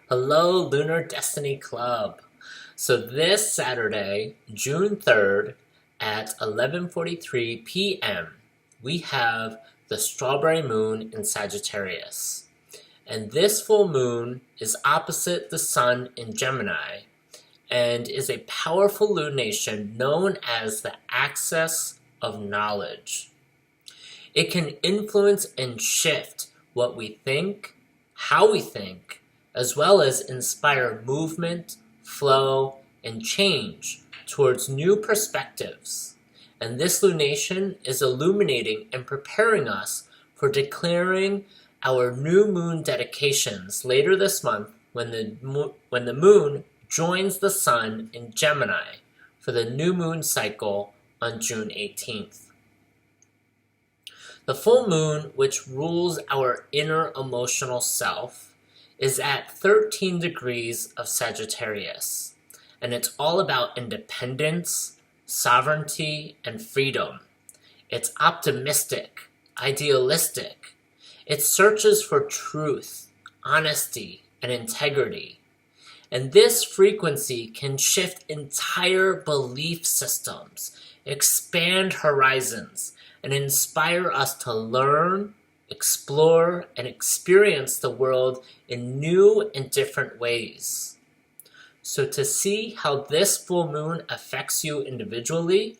Hello, Lunar Destiny Club. So this Saturday, June 3rd at 11:43 p.m., we have the strawberry moon in Sagittarius. And this full moon is opposite the sun in Gemini and is a powerful lunation known as the axis of knowledge. It can influence and shift what we think, how we think, as well as inspire movement, flow, and change towards new perspectives. And this lunation is illuminating and preparing us for declaring our new moon dedications later this month when the moon joins the sun in Gemini for the new moon cycle on June 18th. The full moon, which rules our inner emotional self, is at 13 degrees of Sagittarius, and it's all about independence, sovereignty, and freedom. It's optimistic, idealistic. It searches for truth, honesty, and integrity. And this frequency can shift entire belief systems, expand horizons, and inspire us to learn, explore, and experience the world in new and different ways. So to see how this full moon affects you individually,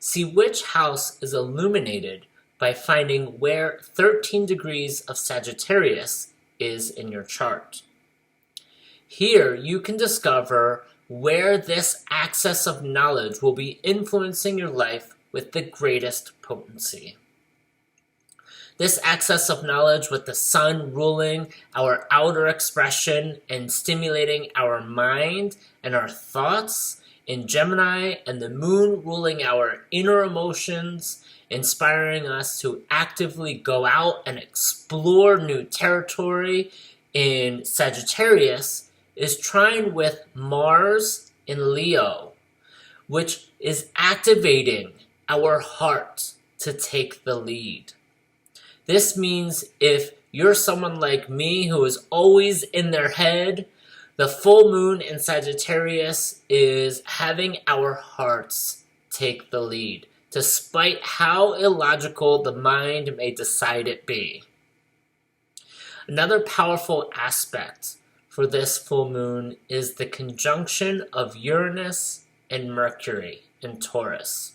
see which house is illuminated by finding where 13 degrees of Sagittarius is in your chart. Here you can discover where this access of knowledge will be influencing your life with the greatest potency. This access of knowledge with the sun ruling our outer expression and stimulating our mind and our thoughts in Gemini, and the moon ruling our inner emotions, inspiring us to actively go out and explore new territory in Sagittarius, is trine with Mars in Leo, which is activating our heart to take the lead. This means if you're someone like me who is always in their head, the full moon in Sagittarius is having our hearts take the lead, despite how illogical the mind may decide it be. Another powerful aspect for this full moon is the conjunction of Uranus and Mercury in Taurus.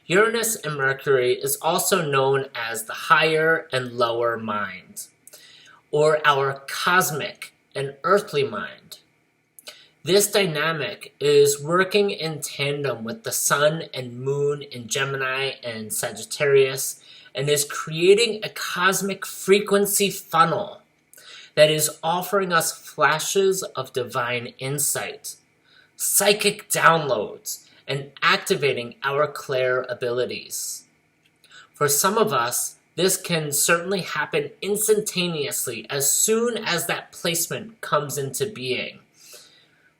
Uranus and Mercury is also known as the higher and lower mind, or our cosmic and earthly mind. This dynamic is working in tandem with the sun and moon in Gemini and Sagittarius, and is creating a cosmic frequency funnel that is offering us flashes of divine insight, psychic downloads, and activating our clair abilities. For some of us, this can certainly happen instantaneously as soon as that placement comes into being.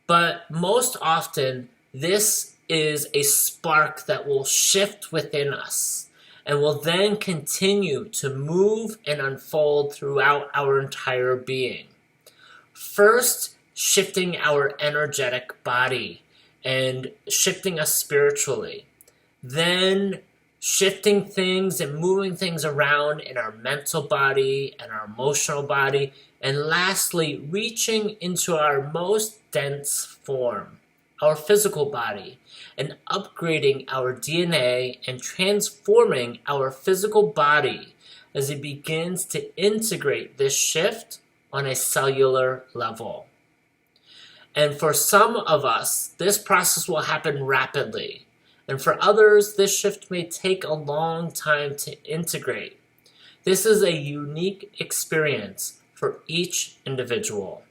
But most often, this is a spark that will shift within us and will then continue to move and unfold throughout our entire being. First, shifting our energetic body and shifting us spiritually. Then shifting things and moving things around in our mental body and our emotional body. And lastly, reaching into our most dense form, our physical body, and upgrading our DNA and transforming our physical body as it begins to integrate this shift on a cellular level. And for some of us, this process will happen rapidly. And for others, this shift may take a long time to integrate. This is a unique experience for each individual.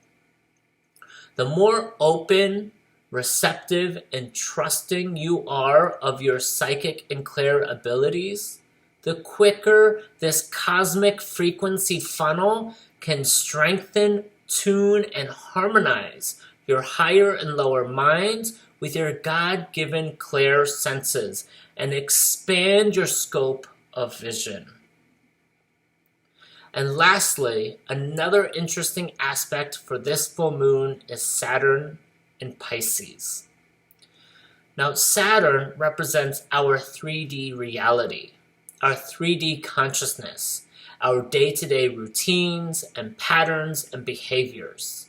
The more open, receptive, and trusting you are of your psychic and clair abilities, the quicker this cosmic frequency funnel can strengthen, tune, and harmonize your higher and lower minds with your God-given clair senses and expand your scope of vision. And lastly, another interesting aspect for this full moon is Saturn in Pisces. Now, Saturn represents our 3D reality, our 3D consciousness, our day-to-day routines and patterns and behaviors.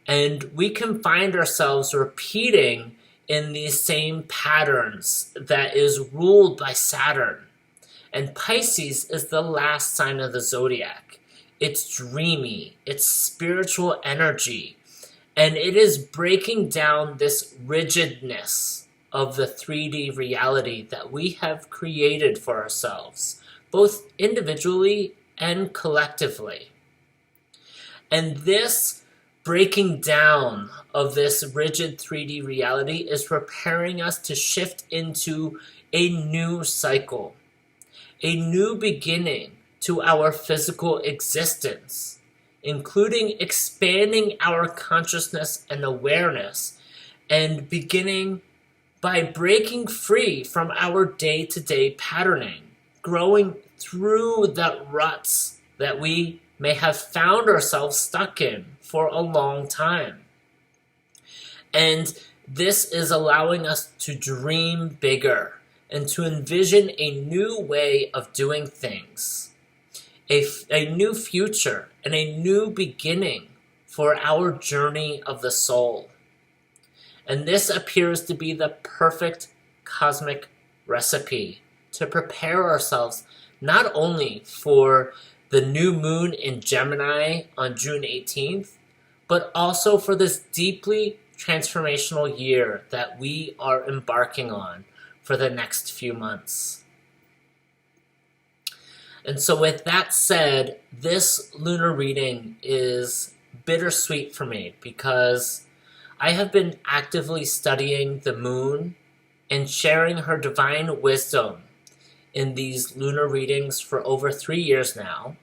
And we can find ourselves repeating in these same patterns that is ruled by Saturn. And Pisces is the last sign of the zodiac. It's dreamy, it's spiritual energy, and it is breaking down this rigidness of the 3D reality that we have created for ourselves, both individually and collectively. And this breaking down of this rigid 3D reality is preparing us to shift into a new cycle, a new beginning to our physical existence, including expanding our consciousness and awareness, and beginning by breaking free from our day-to-day patterning, growing through the ruts that we may have found ourselves stuck in for a long time. And this is allowing us to dream bigger and to envision a new way of doing things, a new future and a new beginning for our journey of the soul. And this appears to be the perfect cosmic recipe to prepare ourselves not only for the new moon in Gemini on June 18th, but also for this deeply transformational year that we are embarking on for the next few months. And so with that said, this lunar reading is bittersweet for me because I have been actively studying the moon and sharing her divine wisdom in these lunar readings for over 3 years now,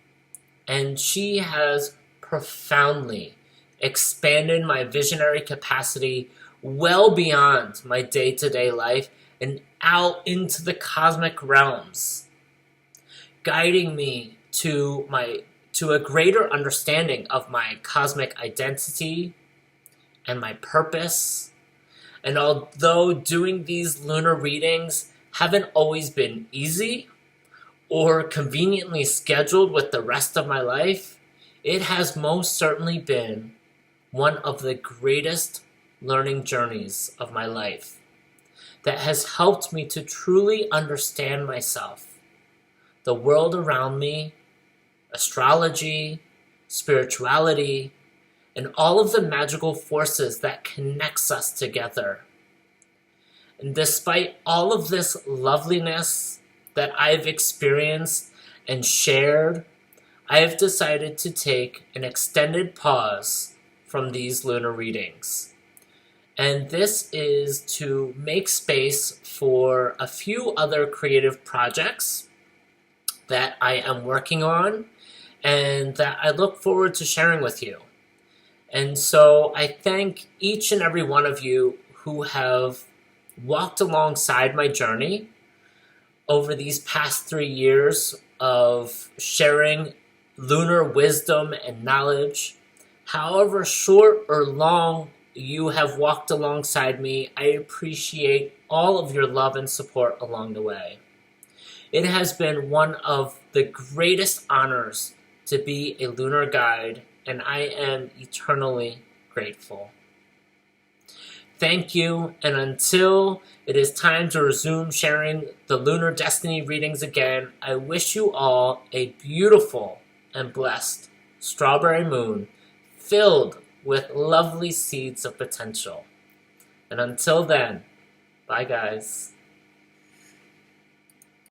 and she has profoundly expanded my visionary capacity well beyond my day-to-day life and out into the cosmic realms, guiding me to a greater understanding of my cosmic identity and my purpose. And although doing these lunar readings haven't always been easy or conveniently scheduled with the rest of my life, it has most certainly been one of the greatest learning journeys of my life that has helped me to truly understand myself, the world around me, astrology, spirituality, and all of the magical forces that connects us together. And despite all of this loveliness that I've experienced and shared, I have decided to take an extended pause from these lunar readings. And this is to make space for a few other creative projects that I am working on and that I look forward to sharing with you. And so I thank each and every one of you who have walked alongside my journey over these past 3 years of sharing lunar wisdom and knowledge. However short or long you have walked alongside me, I appreciate all of your love and support along the way. It has been one of the greatest honors to be a lunar guide, and I am eternally grateful. Thank you, and until it is time to resume sharing the Lunar Destiny readings again, I wish you all a beautiful and blessed strawberry moon filled with lovely seeds of potential. And until then, bye guys.